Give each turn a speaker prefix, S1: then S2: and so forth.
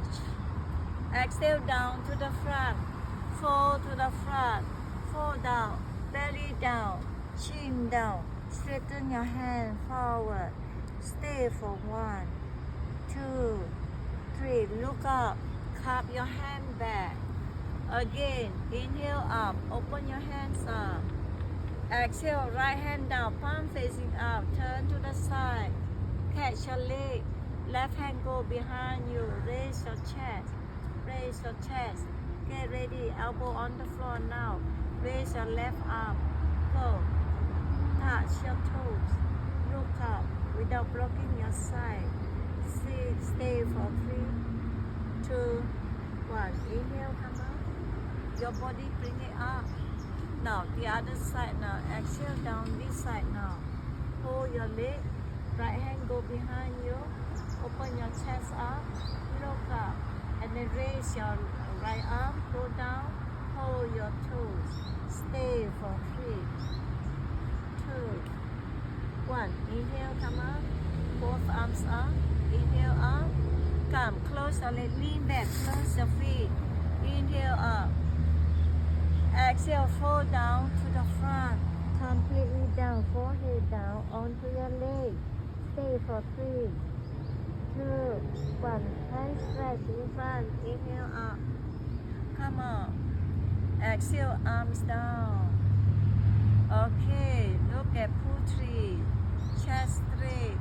S1: stretch. Exhale down to the front. Fold to the front. Fold down. Belly down. Chin down. Straighten your hand forward. Stay for 1, 2, 3. Look up. Cup your hand back. Again. Inhale up. Open your hands up. Exhale. Right hand down. Palm facing up. Turn to the side. Catch your leg. Left hand go behind you. Raise your chest. Raise your chest. Get ready. Elbow on the floor now. Raise your left arm. Go. Touch your toes. Look up without blocking your side. Stay for 3, 2, 1. Inhale, come up. Your body bring it up. Now the other side now. Exhale down this side now. Hold your leg. Right hand go behind you. Open your chest up. Look up. And then raise your right arm. Go down. Hold your toes. Stay for 3, 2, 1. Inhale, come up. Both arms up. Inhale up. Come. Close your leg. Lean back. Close your feet. Inhale up. Exhale. Fold down to the front. Completely down. Forehead down onto your leg. Stay for 3, 2, 1. Hand stretch in front. Inhale up. Come on. Exhale. Arms down. Okay. Look at pull tree. Chest straight.